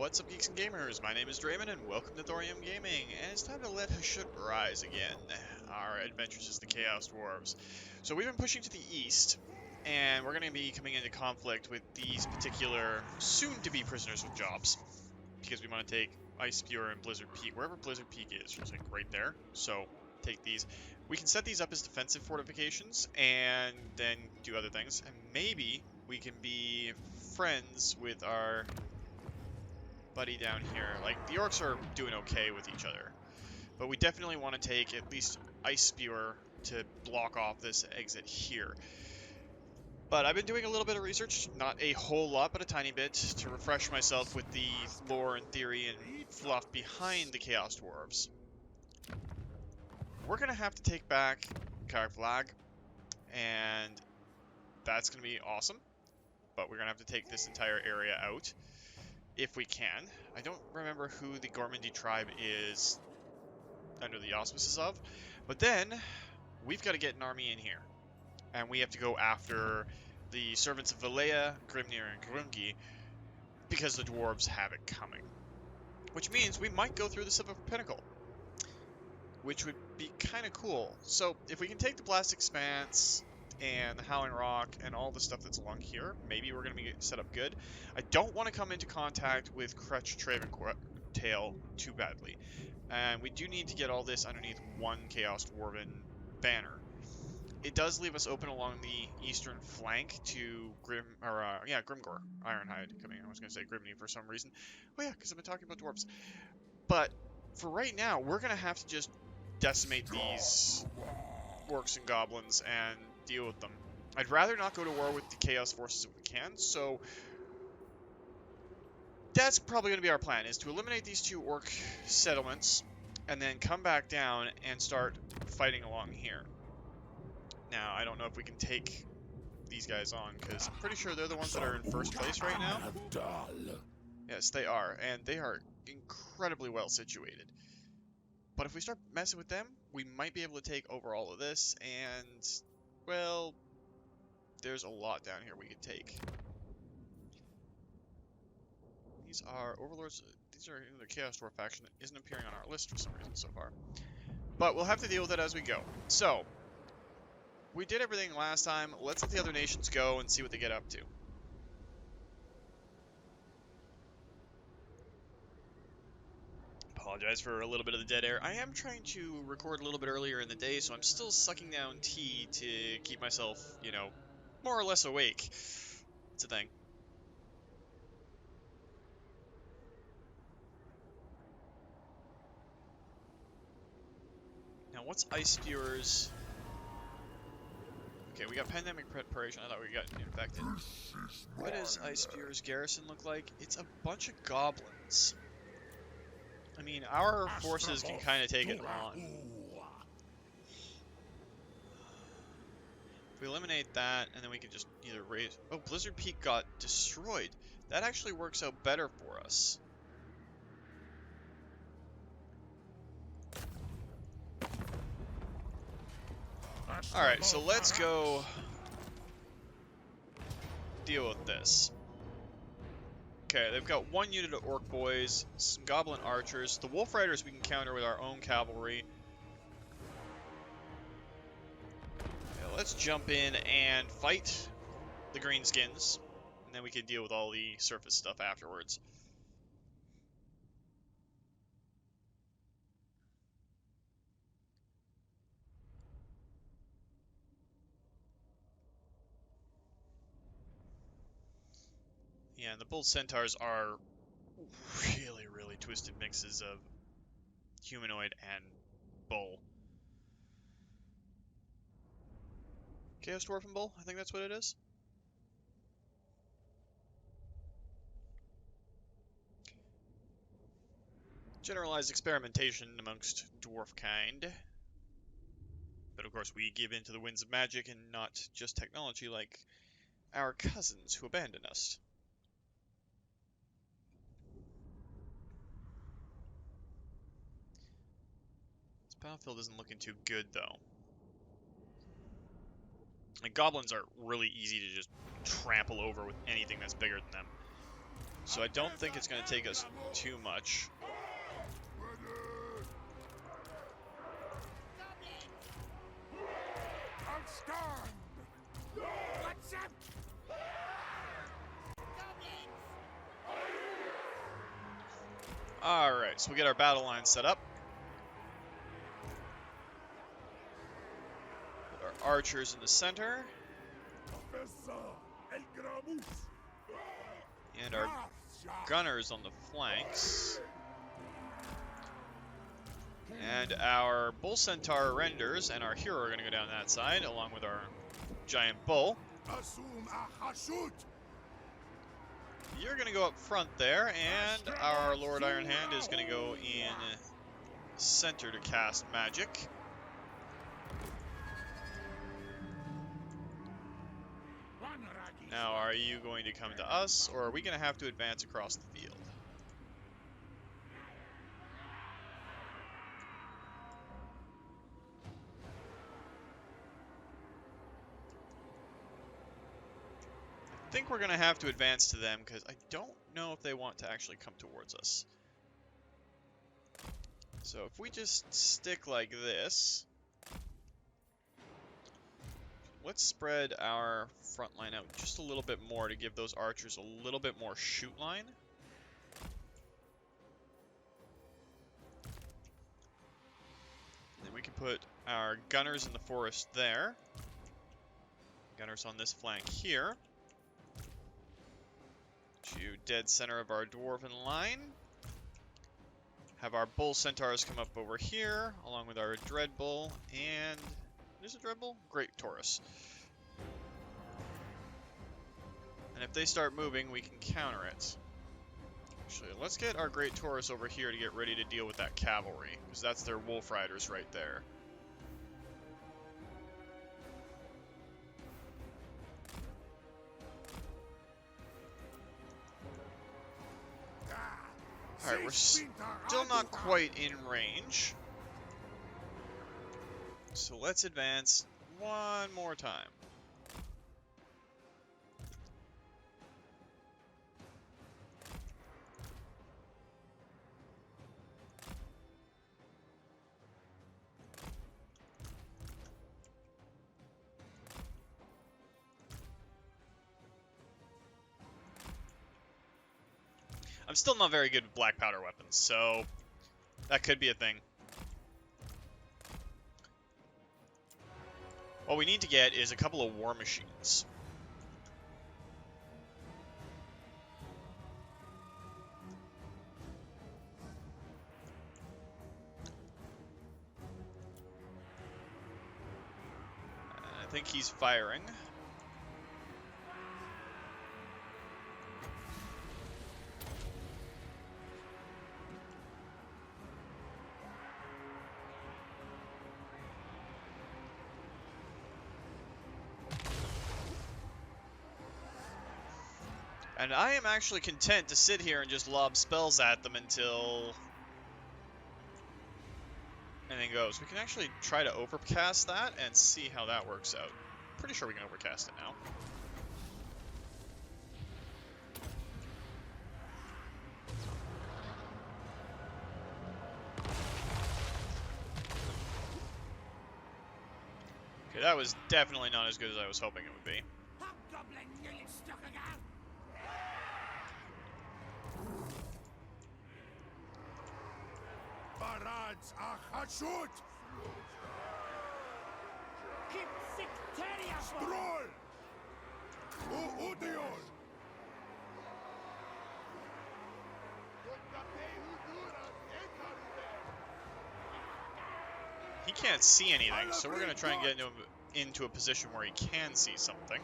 What's up, geeks and gamers? My name is Drementfh, and welcome to Thorium Gaming. And it's time to let Hashut rise again. Our adventures as the Chaos Dwarves. So we've been pushing to the east, and we're going to be coming into conflict with these particular soon-to-be prisoners with jobs, because we want to take Ice Spear and Blizzard Peak, wherever Blizzard Peak is, just like right there. So take these. We can set these up as defensive fortifications, and then do other things, and maybe we can be friends with our buddy down here. Like, the orcs are doing okay with each other, but we definitely want to take at least Ice Spear to block off this exit here. But I've been doing a little bit of research, not a whole lot, but a tiny bit, to refresh myself with the lore and theory and fluff behind the Chaos Dwarves. We're going to have to take back Flag, and that's going to be awesome, but we're going to have to take this entire area out. If we can. I don't remember who the Gormandy tribe is under the auspices of. But then, we've got to get an army in here. And we have to go after the servants of Valea, Grimnir, and Grungi, because the dwarves have it coming. Which means we might go through the Silver Pinnacle, which would be kind of cool. So, if we can take the Blast Expanse and the Howling Rock and all the stuff that's along here, maybe we're going to be set up good. I don't want to come into contact with Crutch, Trave, and Tail too badly. And we do need to get all this underneath one Chaos Dwarven banner. It does leave us open along the eastern flank to Grimgor, Ironhide coming in. I was going to say Grimney for some reason. Oh yeah, because I've been talking about dwarves. But for right now, we're going to have to just decimate these orcs and goblins and deal with them. I'd rather not go to war with the Chaos Forces if we can, so that's probably going to be our plan, is to eliminate these two orc settlements and then come back down and start fighting along here. Now, I don't know if we can take these guys on, because I'm pretty sure they're the ones that are in first place right now. Yes, they are, and they are incredibly well situated. But if we start messing with them, we might be able to take over all of this, and, well, there's a lot down here we could take. These are Overlords, these are in the Chaos Dwarf faction that isn't appearing on our list for some reason so far. But we'll have to deal with it as we go. So, we did everything last time, let's let the other nations go and see what they get up to. Apologize for a little bit of the dead air. I am trying to record a little bit earlier in the day, so I'm still sucking down tea to keep myself, you know, more or less awake. It's a thing. Now, what's Ice Spear's? Okay, we got pandemic preparation. I thought we got infected. What does Ice Spear's garrison look like? It's a bunch of goblins. I mean, our forces can kind of take it on. If we eliminate that, and then we can just either raise... Oh, Blizzard Peak got destroyed. That actually works out better for us. Alright, so let's go deal with this. Okay, they've got one unit of Orc Boys, some Goblin Archers. The Wolf Riders we can counter with our own cavalry. Okay, let's jump in and fight the Greenskins, and then we can deal with all the surface stuff afterwards. Yeah, and the Bull Centaurs are really, really twisted mixes of humanoid and bull. Chaos Dwarf and Bull? I think that's what it is. Generalized experimentation amongst dwarf kind. But of course we give in to the winds of magic and not just technology like our cousins who abandon us. This battlefield isn't looking too good though. Like, goblins are really easy to just trample over with anything that's bigger than them. So I don't think it's going to take us too much. Alright, so we get our battle line set up. Put our archers in the center. And our gunners on the flanks. And our bull centaur renders and our hero are going to go down that side, along with our giant bull. You're going to go up front there, and our Lord Iron Hand is going to go in center to cast magic. Now, are you going to come to us, or are we going to have to advance across the field? I think we're going to have to advance to them, because I don't know if they want to actually come towards us. So if we just stick like this, let's spread our front line out just a little bit more to give those archers a little bit more shoot line. Then we can put our gunners in the forest there. Gunners on this flank here. To dead center of our dwarven line. Have our bull centaurs come up over here, along with our dread bull, and there's a dread bull? Great Taurus. And if they start moving, we can counter it. Actually, let's get our Great Taurus over here to get ready to deal with that cavalry, because that's their wolf riders right there. Alright, we're still not quite in range. So let's advance one more time. I'm still not very good with black powder weapons, so that could be a thing. What we need to get is a couple of war machines. I think he's firing. And I am actually content to sit here and just lob spells at them until anything goes. We can actually try to overcast that and see how that works out. Pretty sure we can overcast it now. Okay, that was definitely not as good as I was hoping it would be. Hashut! Stroll! He can't see anything, so we're going to try and get him into a position where he can see something.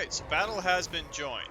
Alright, so battle has been joined.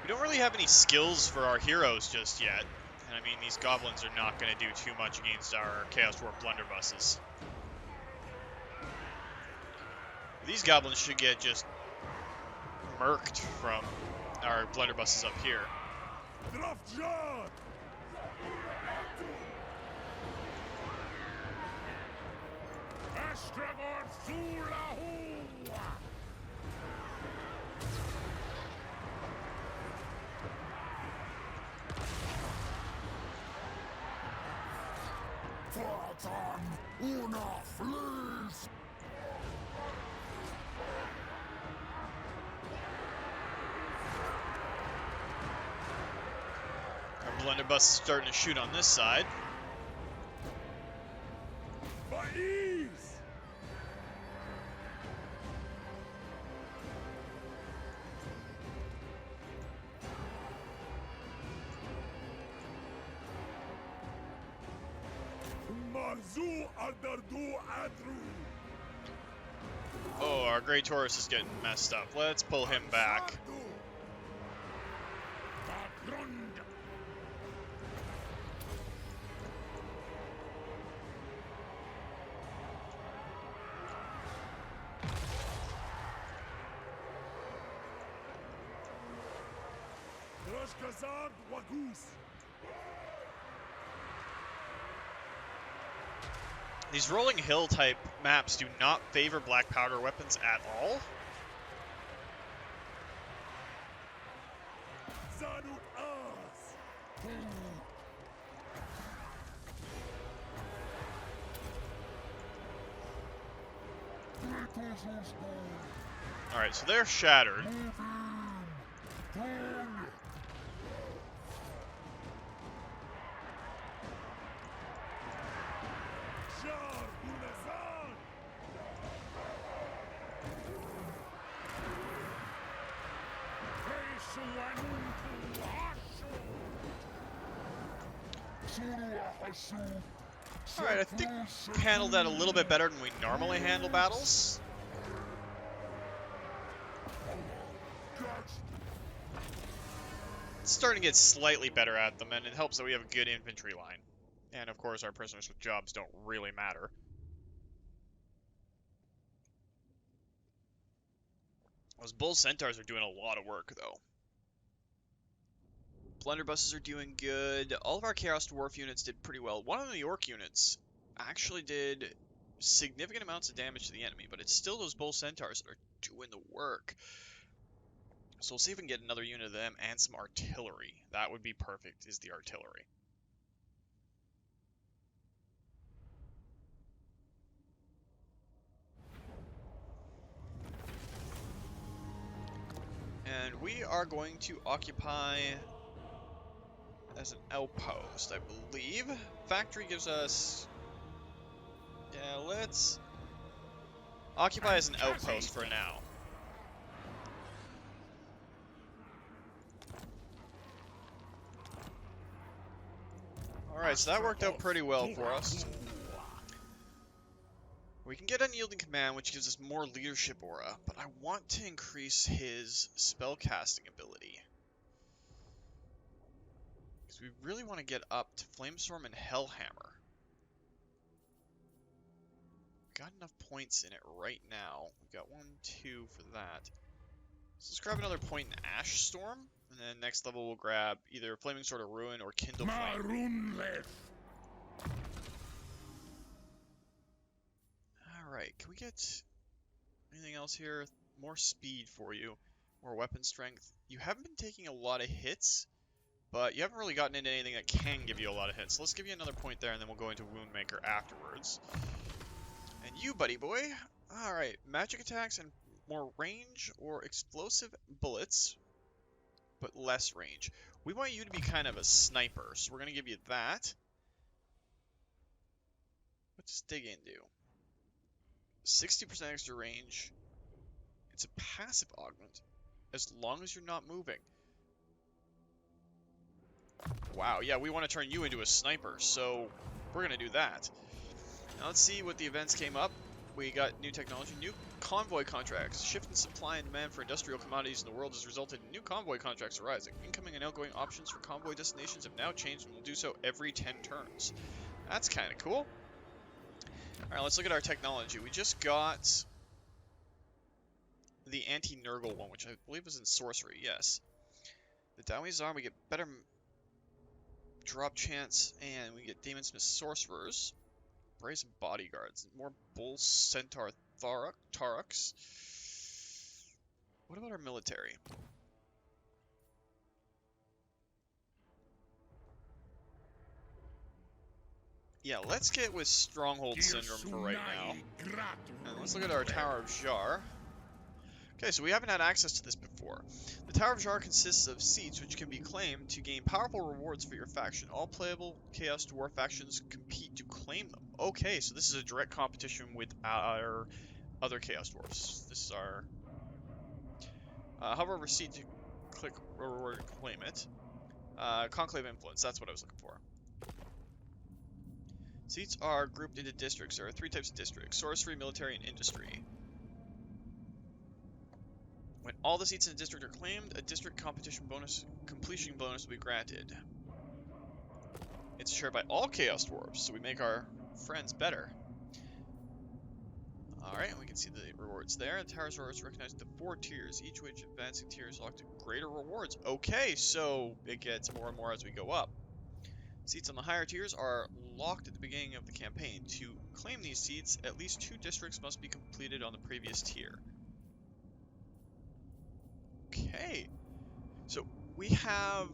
We don't really have any skills for our heroes just yet. And I mean, these goblins are not going to do too much against our Chaos Dwarf blunderbusses. These goblins should get just murked from our blunderbusses up here. Our blunderbuss is starting to shoot on this side. Oh, our Grey Taurus is getting messed up. Let's pull him back. These rolling hill type maps do not favor black powder weapons at all. Alright, so they're shattered. Alright, I think we handled that a little bit better than we normally handle battles. It's starting to get slightly better at them, and it helps that we have a good infantry line. And of course, our prisoners with jobs don't really matter. Those bull centaurs are doing a lot of work, though. Blunderbusses are doing good. All of our Chaos Dwarf units did pretty well. One of the York units actually did significant amounts of damage to the enemy, but it's still those bull centaurs that are doing the work. So we'll see if we can get another unit of them and some artillery. That would be perfect, is the artillery. And we are going to occupy as an outpost, I believe. Factory gives us... Yeah, let's occupy as an outpost for now. Alright, so that worked out pretty well for us. We can get Unyielding Command, which gives us more leadership aura, but I want to increase his spellcasting ability. Because we really want to get up to Flamestorm and Hellhammer. Got enough points in it right now. We've got 1, 2 for that. So let's grab another point in Ash Storm, and then next level we'll grab either Flaming Sword of Ruin or Kindle Flame. Alright, can we get anything else here? More speed for you. More weapon strength. You haven't been taking a lot of hits, But you haven't really gotten into anything that can give you a lot of hits. So let's give you another point there, and then we'll go into Woundmaker afterwards. And you, buddy boy. Alright, magic attacks and more range or explosive bullets, but less range. We want you to be kind of a sniper, so we're going to give you that. What does dig in do? 60% extra range. It's a passive augment, as long as you're not moving. Wow, yeah, we want to turn you into a sniper, so we're going to do that. Now let's see what the events came up. We got new technology, new convoy contracts. Shift in supply and demand for industrial commodities in the world has resulted in new convoy contracts arising. Incoming and outgoing options for convoy destinations have now changed and will do so every 10 turns. That's kind of cool. Alright, let's look at our technology. We just got the anti-Nurgle one, which I believe is in sorcery, yes. The Dowie's arm, we get better drop chance, and we get Demonsmith sorcerers. Brazen bodyguards, more bull centaur Tauruks. What about our military? Yeah, let's get with Stronghold Syndrome for right now. And let's look at our Tower of Jar. Okay, so we haven't had access to this before. The Tower of Jar consists of seats which can be claimed to gain powerful rewards for your faction. All playable Chaos Dwarf factions compete to claim them. Okay, so this is a direct competition with our other Chaos Dwarfs. This is our... hover over seat to click reward and claim it. Conclave Influence, that's what I was looking for. Seats are grouped into districts. There are 3 types of districts: sorcery, military, and industry. When all the seats in a district are claimed, a district competition bonus, completion bonus will be granted. It's shared by all Chaos Dwarves, so we make our friends better. Alright, and we can see the rewards there. The Tower's rewards recognize the 4 tiers, each which advancing tiers locked to greater rewards. Okay, so it gets more and more as we go up. Seats on the higher tiers are locked at the beginning of the campaign. To claim these seats, at least 2 districts must be completed on the previous tier. Okay, so we have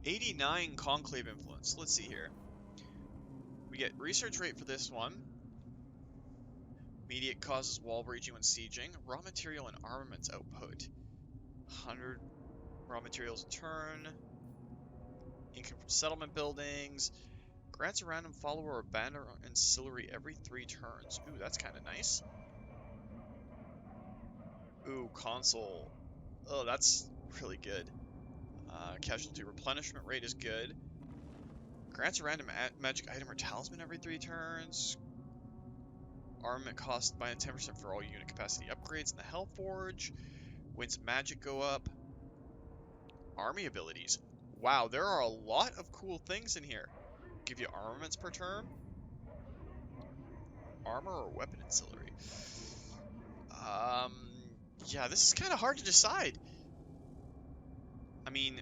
89 Conclave Influence. Let's see here. We get research rate for this one. Immediate causes wall breaching when sieging. Raw material and armaments output. 100 raw materials a turn. Income from settlement buildings. Grants a random follower or banner ancillary every 3 turns. Ooh, that's kind of nice. Ooh, console. Oh, that's really good. Casualty replenishment rate is good. Grants a random magic item or talisman every 3 turns. Armament cost by 10% for all unit capacity upgrades in the Hellforge. Winds of magic go up. Army abilities. Wow, there are a lot of cool things in here. Give you armaments per turn. Armor or weapon ancillary. Yeah, this is kind of hard to decide. I mean,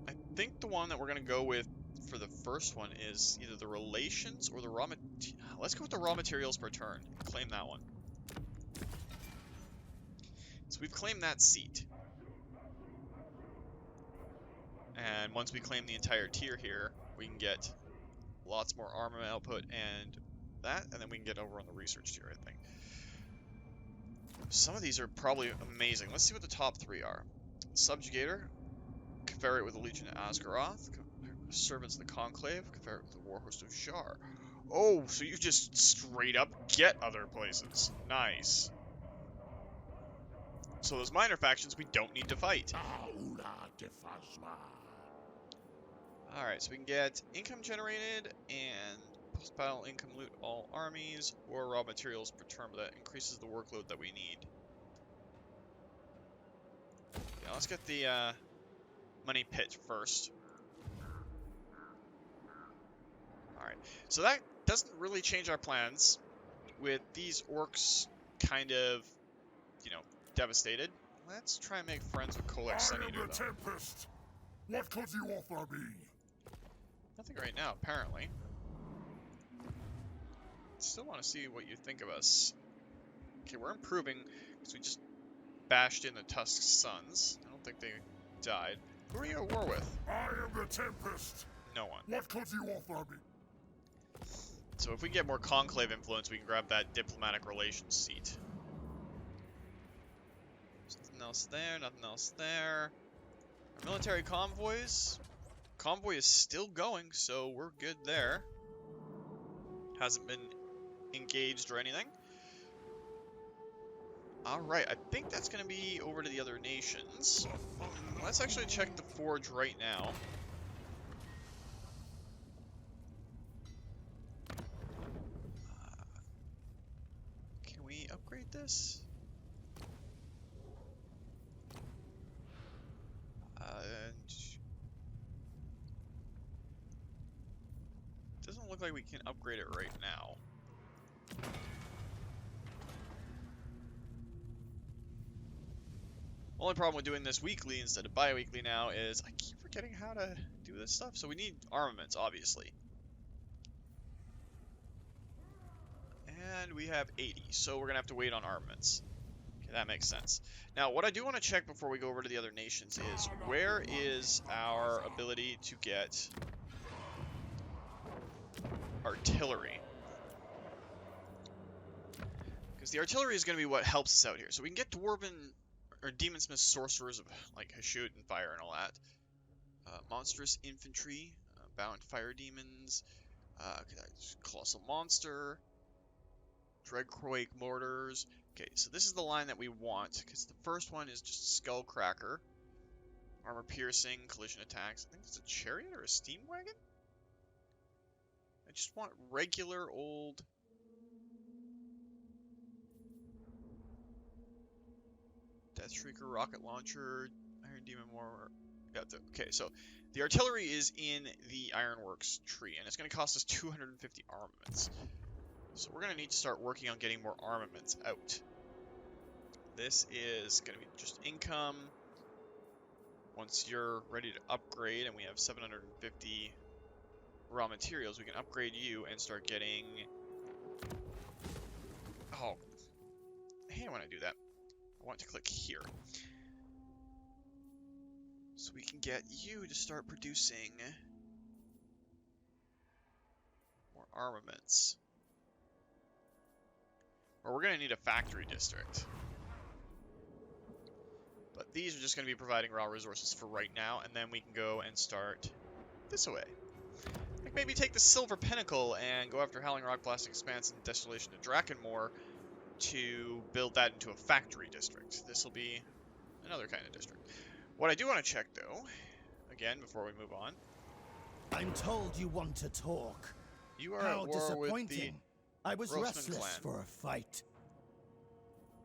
I think the one that we're going to go with for the first one is either the relations or the raw materials. Let's go with the raw materials per turn. Claim that one. So we've claimed that seat. And once we claim the entire tier here, we can get lots more armament output and that, and then we can get over on the research tier, I think. Some of these are probably amazing. Let's see what the top 3 are. Subjugator, confederate with the Legion of Asgaroth, servants of the Conclave, confederate with the Warhost of Shar. Oh, so you just straight up get other places. Nice. So those minor factions we don't need to fight. Alright, so we can get income generated and post-battle income loot all armies or raw materials per turn, but that increases the workload that we need. Yeah, let's get the money pit first. Alright, so that doesn't really change our plans with these orcs kind of, you know, devastated. Let's try and make friends with Kolek Suneater, though. Tempest. What could you offer me? Nothing right now, apparently. Still want to see what you think of us. Okay, we're improving because we just bashed in the Tusk Sons. I don't think they died. Who are you at war with? I am the Tempest. No one. What could you offer me? So if we get more conclave influence, we can grab that diplomatic relations seat. There's nothing else there, nothing else there. Our military convoys. Convoy is still going, so we're good there. Hasn't been engaged or anything. Alright, I think that's going to be over to the other nations. Let's actually check the forge right now. Can we upgrade this? Doesn't look like we can upgrade it right now. Only problem with doing this weekly instead of bi-weekly now is I keep forgetting how to do this stuff. So we need armaments, obviously. And we have 80, so we're going to have to wait on armaments. Okay, that makes sense. Now, what I do want to check before we go over to the other nations is, where is our ability to get artillery? Because the artillery is going to be what helps us out here. So we can get Dwarven or Demonsmith sorcerers of like Hashut and fire and all that. Monstrous infantry, bound fire demons, colossal monster, dreadquake mortars. Okay, so this is the line that we want, because the first one is just skullcracker, armor piercing, collision attacks. I think it's a chariot or a steam wagon. I just want regular old. Death Shrieker, rocket launcher, Iron Demon War. Okay, so the artillery is in the Ironworks tree, and it's going to cost us 250 armaments. So we're going to need to start working on getting more armaments out. This is going to be just income. Once you're ready to upgrade, and we have 750 raw materials, we can upgrade you and start getting... Oh, I hate when I do that. I want to click here. So we can get you to start producing more armaments. Or we're going to need a factory district. But these are just going to be providing raw resources for right now, and then we can go and start this way. Like maybe take the Silver Pinnacle and go after Howling Rock, Blasting Expanse, and Desolation to Drakkenmoor to build that into a factory district. This will be another kind of district. What I do want to check, though, again, before we move on. I'm told you want to talk. You are How at war with the I was Roseman restless clan. for a fight.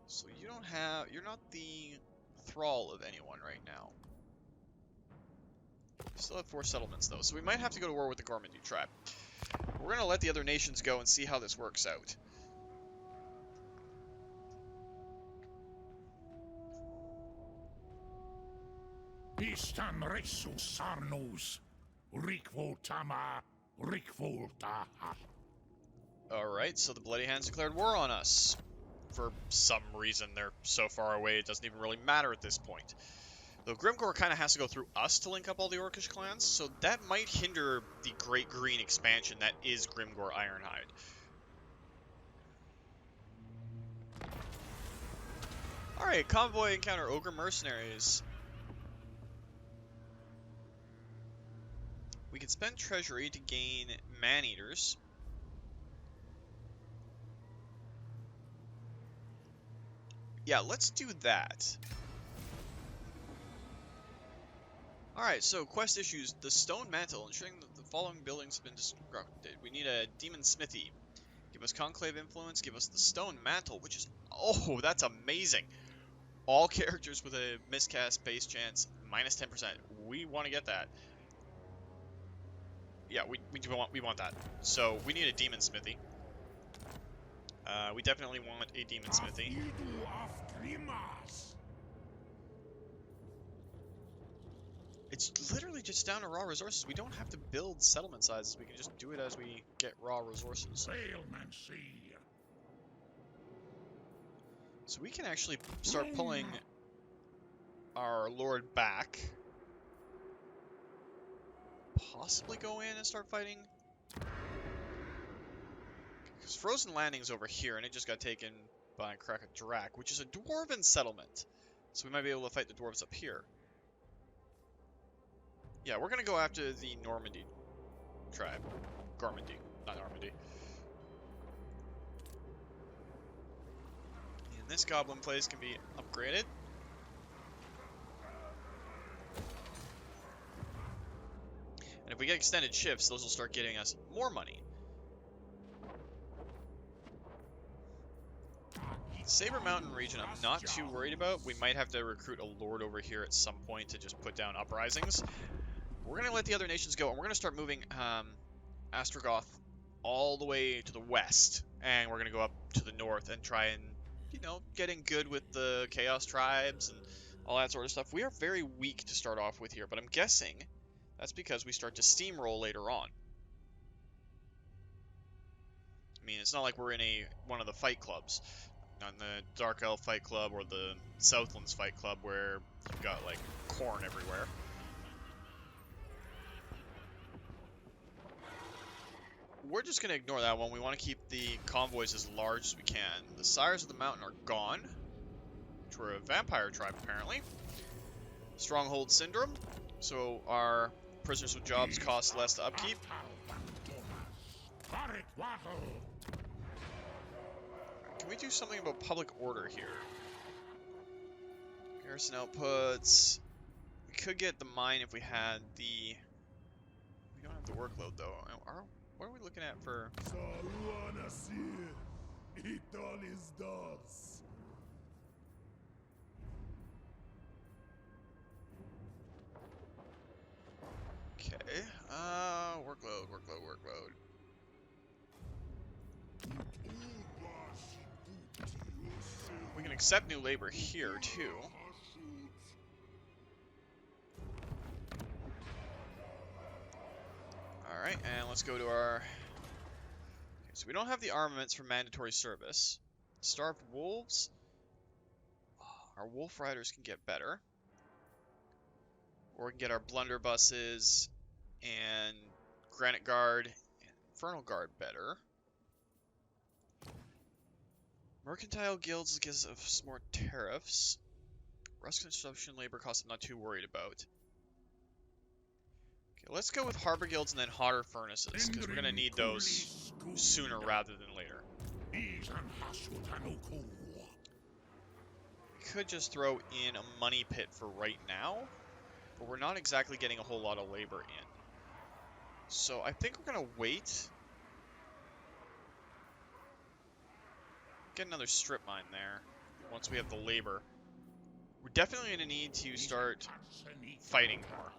So you don't have... You're not the thrall of anyone right now. You still have 4 settlements, though, so we might have to go to war with the Gormandu tribe. We're going to let the other nations go and see how this works out. Istan resus sarnus, rikvo tama, rikvo taha. Alright, so the Bloody Hands declared war on us. For some reason, they're so far away, it doesn't even really matter at this point. Though Grimgor kind of has to go through us to link up all the Orcish clans, so that might hinder the Great Green expansion that is Grimgor Ironhide. Alright, convoy encounter Ogre mercenaries. We can spend treasury to gain man-eaters. Yeah, let's do that. Alright, so quest issues. The Stone Mantle, ensuring that the following buildings have been constructed. We need a Demon Smithy. Give us Conclave Influence, give us the Stone Mantle, which is... Oh, that's amazing! All characters with a miscast base chance, minus 10%. We want to get that. Yeah, we want that. So, we need a Demon Smithy. We definitely want a Demon Smithy. It's literally just down to raw resources. We don't have to build settlement sizes. We can just do it as we get raw resources. So we can actually start pulling our lord back. possibly go in and start fighting. Because Frozen Landing's over here, and it just got taken by Krakadrak, which is a dwarven settlement. So we might be able to fight the dwarves up here. Yeah, we're going to go after the Normandy tribe. Gormandy, not Normandy. And this goblin place can be upgraded. And if we get extended shifts, those will start getting us more money. Saber Mountain region I'm not too worried about. We might have to recruit a lord over here at some point to just put down uprisings. We're going to let the other nations go, and we're going to start moving Astrogoth all the way to the west. And we're going to go up to the north and try and, you know, getting good with the Chaos tribes and all that sort of stuff. We are very weak to start off with here, but I'm guessing that's because we start to steamroll later on. I mean, it's not like we're in one of the fight clubs. On the Dark Elf Fight Club or the Southlands Fight Club where you've got, like, corn everywhere. We're just going to ignore that one. We want to keep the convoys as large as we can. The Sires of the Mountain are gone, which were a vampire tribe, apparently. Stronghold Syndrome, so our prisoners with jobs cost less to upkeep. Can we do something about public order here? Garrison outputs. We could get the mine if we had the... We don't have the workload, though. What are we looking at for... Okay. Workload. We can accept new labor here, too. Alright, and let's go to our... Okay, so we don't have the armaments for mandatory service. Starved wolves. Our wolf riders can get better. Or we can get our blunderbusses and granite guard and infernal guard better. Mercantile guilds gives us more tariffs. Rust construction labor costs I'm not too worried about. Okay, let's go with harbor guilds and then hotter furnaces, because we're going to need those sooner rather than later. We could just throw in a money pit for right now, but we're not exactly getting a whole lot of labor in. So I think we're going to wait. Get another strip mine there once we have the labor. We're definitely going to need to start fighting more.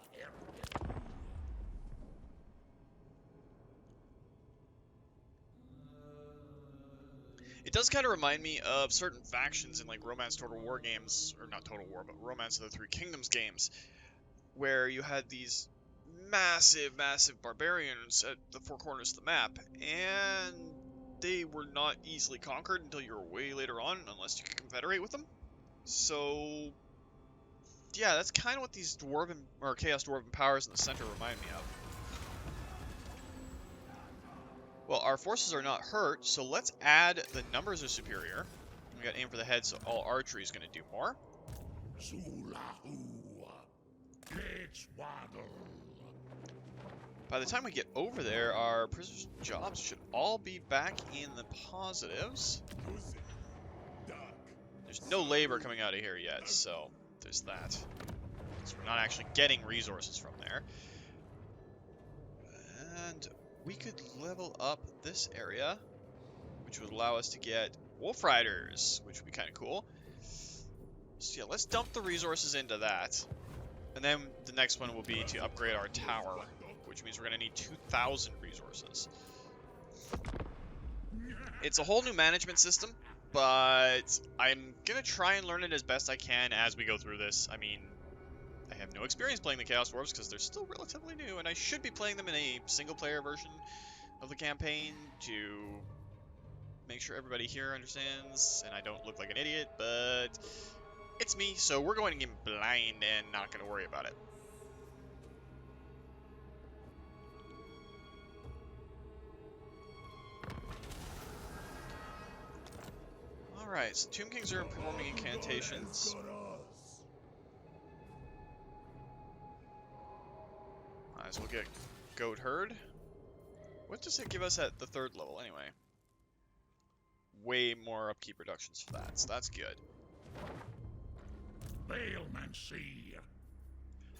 It does kind of remind me of certain factions in like Romance Total War games, or not Total War, but Romance of the Three Kingdoms games, where you had these massive barbarians at the four corners of the map, and they were not easily conquered until you were way later on, unless you could confederate with them. So, yeah, that's kind of what these dwarven, or Chaos Dwarven powers in the center remind me of. Well, our forces are not hurt, so let's add the numbers are superior. We got aim for the head, so all archery is going to do more. By the time we get over there, our prisoners' jobs should all be back in the positives. There's no labor coming out of here yet, so there's that. So we're not actually getting resources from there. And we could level up this area, which would allow us to get wolf riders, which would be kind of cool. So yeah, let's dump the resources into that. And then the next one will be to upgrade our tower, which means we're going to need 2,000 resources. It's a whole new management system, but I'm going to try and learn it as best I can as we go through this. I mean, I have no experience playing the Chaos Dwarves because they're still relatively new, and I should be playing them in a single-player version of the campaign to make sure everybody here understands and I don't look like an idiot, but it's me, so we're going in blind and not going to worry about it. Alright, so Tomb Kings are performing incantations. Might as well get Goat Herd. What does it give us at the 3rd level anyway? Way more upkeep reductions for that, so that's good.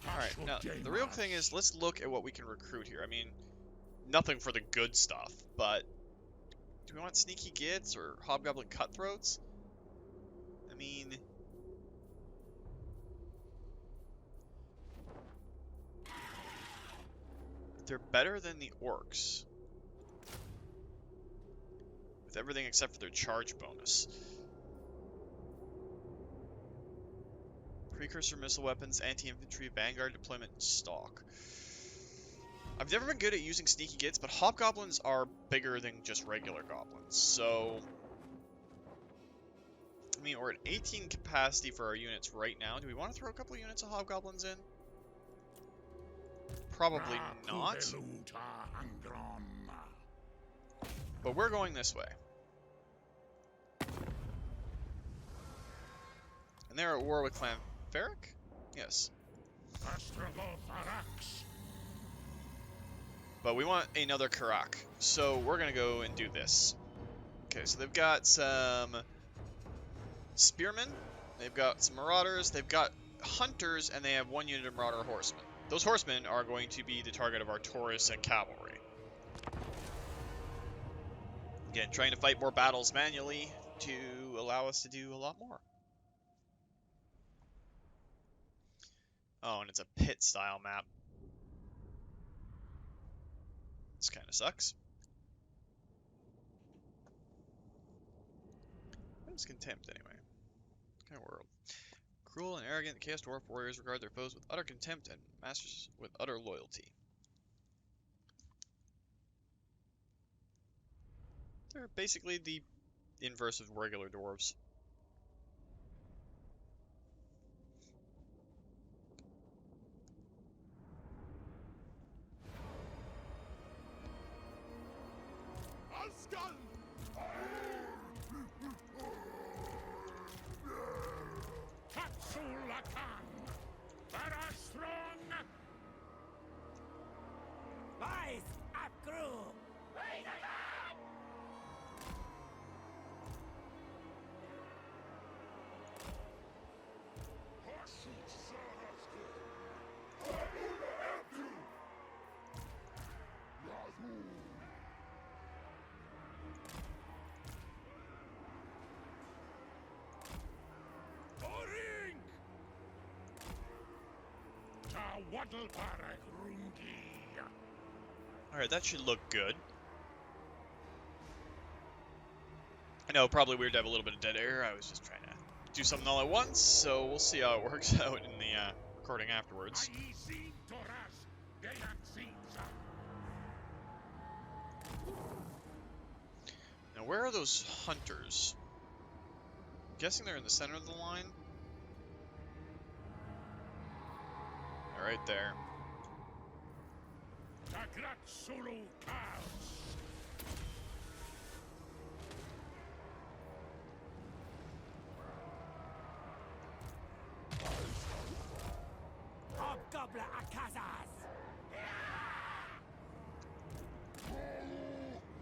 Alright, now the real thing is, let's look at what we can recruit here. I mean, nothing for the good stuff, but do we want Sneaky Gits or Hobgoblin Cutthroats? I mean, they're better than the Orcs. With everything except for their charge bonus. Precursor missile weapons, anti-infantry, vanguard deployment, stalk. I've never been good at using Sneaky Gits, but Hobgoblins are bigger than just regular goblins, so... I mean, we're at 18 capacity for our units right now. Do we want to throw a couple of units of Hobgoblins in? Probably not. But we're going this way. And they're at war with Clan Ferric? Yes. But we want another Karak, so we're going to go and do this. Okay, so they've got some Spearmen, they've got some Marauders, they've got Hunters, and they have 1 unit of Marauder Horsemen. Those Horsemen are going to be the target of our Taurus and Cavalry. Again, trying to fight more battles manually to allow us to do a lot more. Oh, and it's a pit-style map. This kind of sucks. What is Contempt, anyway? What kind of world? Cruel and arrogant Chaos Dwarf warriors regard their foes with utter contempt and masters with utter loyalty. They're basically the inverse of regular dwarves. Alright, that should look good. I know, probably weird to have a little bit of dead air. I was just trying to do something all at once, so we'll see how it works out in the recording afterwards. Now, where are those hunters? I'm guessing they're in the center of the line. They're right there.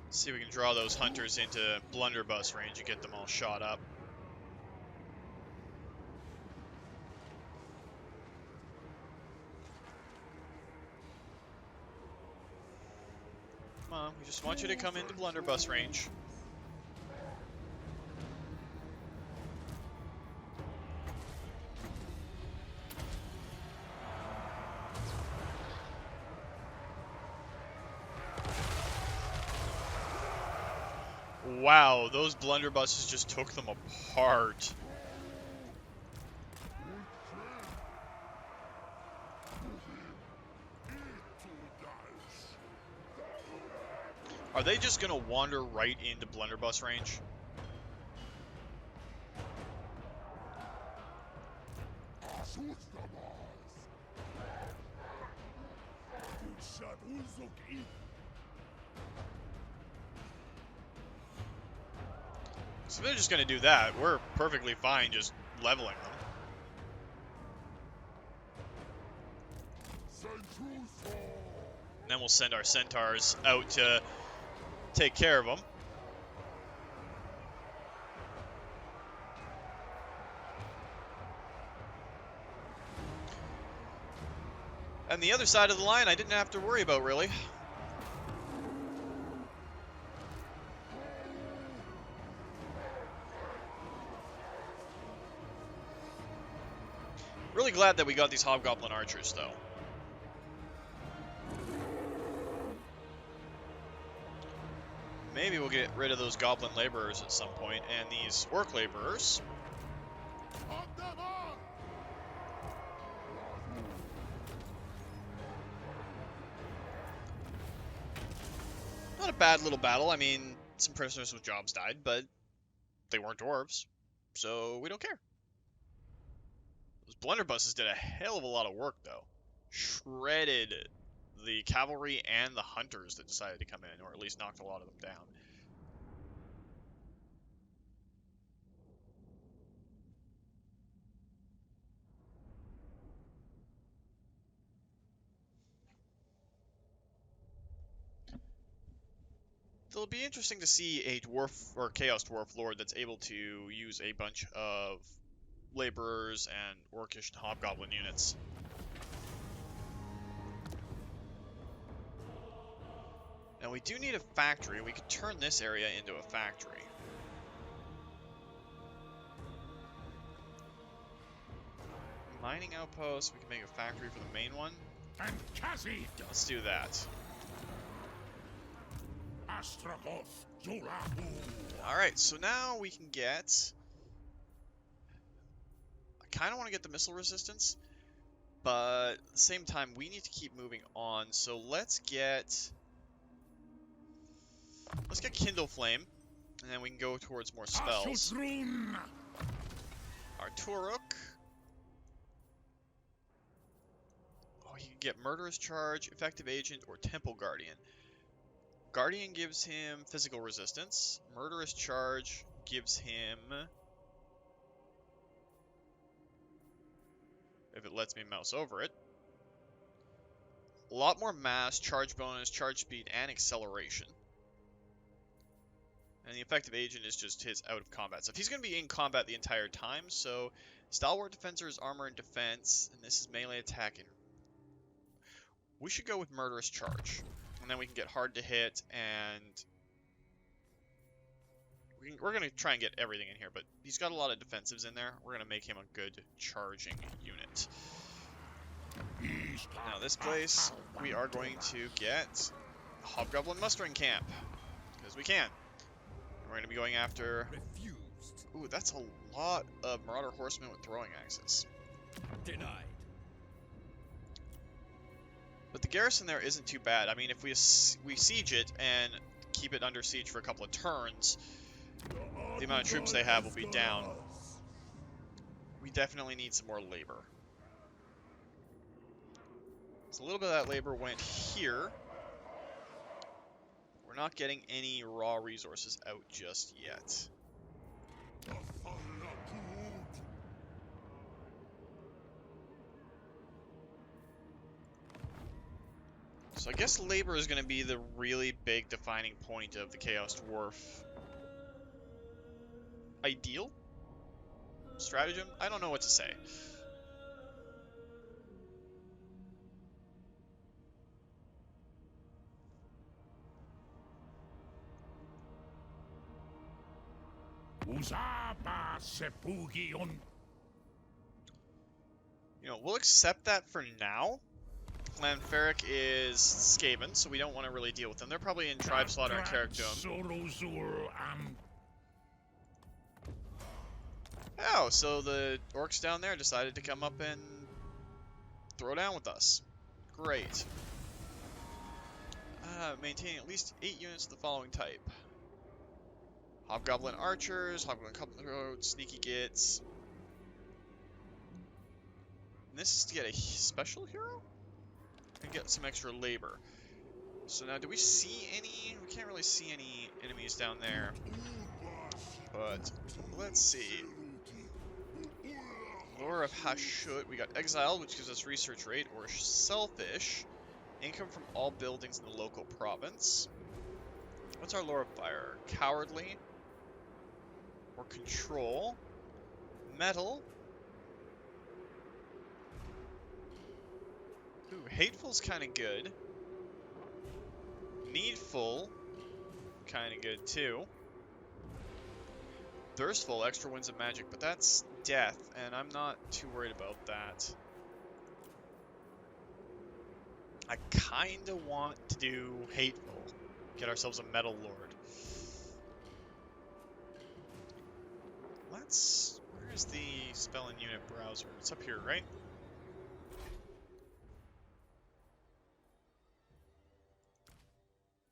See if we can draw those hunters into blunderbuss range and get them all shot up. Come on, we just want you to come into blunderbuss range. Wow, those blunderbusses just took them apart. Are they just gonna wander right into blunderbuss range? So they're just gonna do that. We're perfectly fine just leveling them. And then we'll send our centaurs out to take care of them. And the other side of the line, I didn't have to worry about, really. Really glad that we got these hobgoblin archers, though. Maybe we'll get rid of those goblin laborers at some point, and these orc laborers. Not a bad little battle. I mean, some prisoners with jobs died, but they weren't dwarves, so we don't care. Those blunderbusses did a hell of a lot of work, though. Shredded the cavalry and the hunters that decided to come in, or at least knocked a lot of them down. It'll be interesting to see a dwarf or chaos dwarf lord that's able to use a bunch of laborers and orcish and hobgoblin units. Now we do need a factory. We could turn this area into a factory. Mining outpost. We can make a factory for the main one. Let's do that. Alright, so now we can get... I kind of want to get the missile resistance, but at the same time, we need to keep moving on. So let's get Kindle Flame, and then we can go towards more spells. Our Turok. Oh, he can get Murderous Charge, Effective Agent, or Temple Guardian. Guardian gives him physical resistance. Murderous Charge gives him... if it lets me mouse over it. A lot more mass, charge bonus, charge speed, and acceleration. And the effective agent is just his out of combat stuff. He's going to be in combat the entire time, so Stalwart Defensor is armor and defense, and this is melee attack. And we should go with Murderous Charge. And then we can get hard to hit, and we're going to try and get everything in here, but he's got a lot of defensives in there. We're going to make him a good charging unit. Now this place, we are going to get a Hobgoblin Mustering Camp, because we can. We're going to be going after... Ooh, that's a lot of Marauder Horsemen with throwing axes. Denied. But the garrison there isn't too bad. I mean, if we siege it and keep it under siege for a couple of turns, the amount of troops they have will be down. We definitely need some more labor. So a little bit of that labor went here. We're not getting any raw resources out just yet. So I guess labor is going to be the really big defining point of the Chaos Dwarf ideal? Stratagem? I don't know what to say. You know, we'll accept that for now. Clan Ferric is Skaven, so we don't want to really deal with them. They're probably in Tribe Slaughter and Carrick Dome. Oh, so the orcs down there decided to come up and throw down with us. Great. Maintaining at least 8 units of the following type. Hobgoblin Archers, Hobgoblin Cutthroat, Sneaky Gits. And this is to get a special hero? And get some extra labor. So now, do we see any? We can't really see any enemies down there. But let's see. Lore of Hashut. We got Exile, which gives us research rate, or Selfish. Income from all buildings in the local province. What's our Lore of Fire? Cowardly. Or Control. Metal. Ooh, Hateful's kind of good. Needful. Kind of good, too. Thirstful, extra winds of magic, but that's death, and I'm not too worried about that. I kind of want to do Hateful. Get ourselves a Metal Lord. Where's the spell and unit browser? It's up here, right?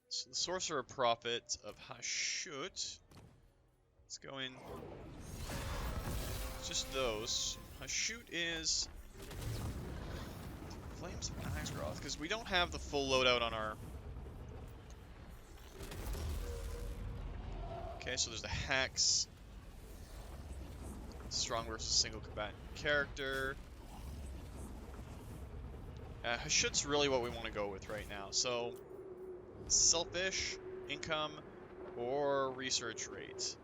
So the Sorcerer Prophet of Hashut. Let's go in. Just those. Hashut is Flames of Axgroth, because we don't have the full loadout on our. Okay, so there's the Hex. Strong versus single combatant character. Hashut's really what we want to go with right now. So, Selfish, income, or research rate.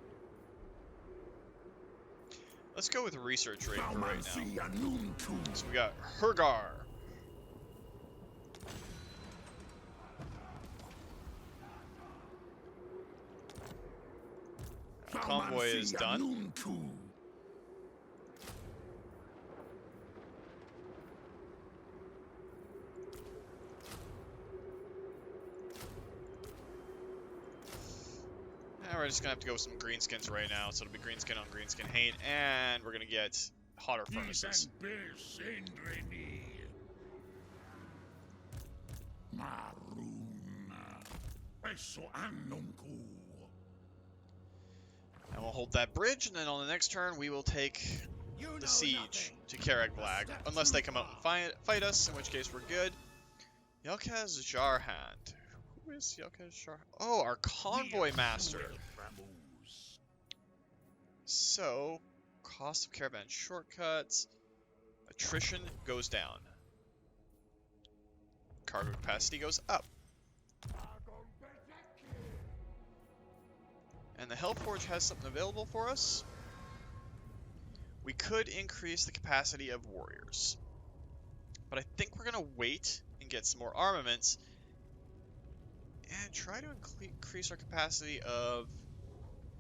Let's go with research rate for right now. So we got Hergar. Convoy is done. We're just gonna have to go with some greenskins right now, so it'll be greenskin on greenskin hate, and we're gonna get hotter furnaces. And we'll hold that bridge, and then on the next turn we will take the siege to Karaglag, unless they come out and fight us, in which case we're good. Yelkaz Jarhand. Who is Yelkaz Jarhand? Oh, our convoy master. So, cost of caravan shortcuts, attrition goes down, cargo capacity goes up, and the Hellforge has something available for us. We could increase the capacity of warriors, but I think we're going to wait and get some more armaments and try to increase our capacity of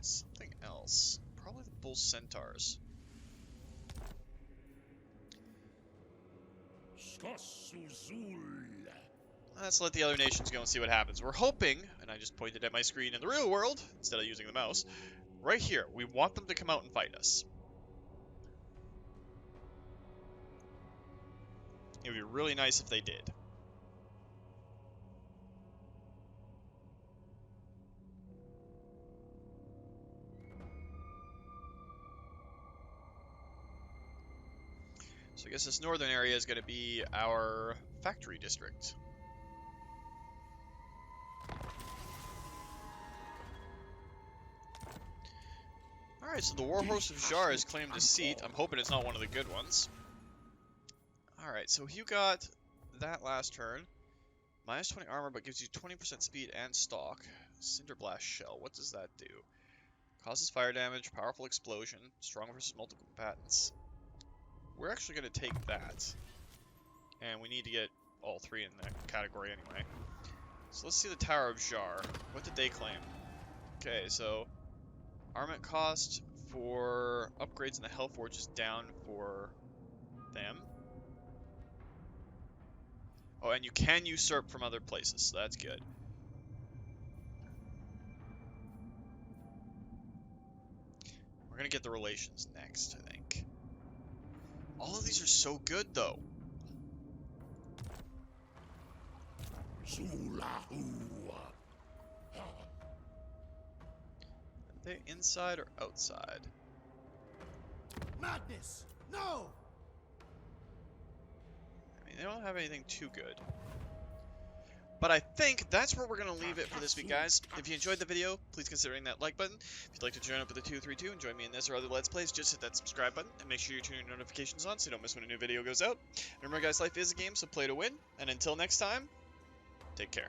something else. Probably the Bull Centaurs. Let's let the other nations go and see what happens. We're hoping, and I just pointed at my screen in the real world, instead of using the mouse, right here. We want them to come out and fight us. It would be really nice if they did. So I guess this northern area is going to be our factory district. Alright, so the Warhost of Zhar has claimed a seat. I'm hoping it's not one of the good ones. Alright, so you got that last turn. Minus 20 armor, but gives you 20% speed and stock. Cinderblast Shell, what does that do? Causes fire damage, powerful explosion, strong versus multiple combatants. We're actually going to take that. And we need to get all three in that category anyway. So let's see the Tower of Zhar. What did they claim? Okay, so armament cost for upgrades in the Hellforge is down for them. Oh, and you can usurp from other places, so that's good. We're going to get the relations next, I think. All of these are so good, though. Are they inside or outside? Madness! No! I mean, they don't have anything too good. But I think that's where we're going to leave it for this week, guys. If you enjoyed the video, please consider hitting that like button. If you'd like to join up with the 232 and join me in this or other Let's Plays, just hit that subscribe button and make sure you turn your notifications on so you don't miss when a new video goes out. And remember, guys, life is a game, so play to win. And until next time, take care.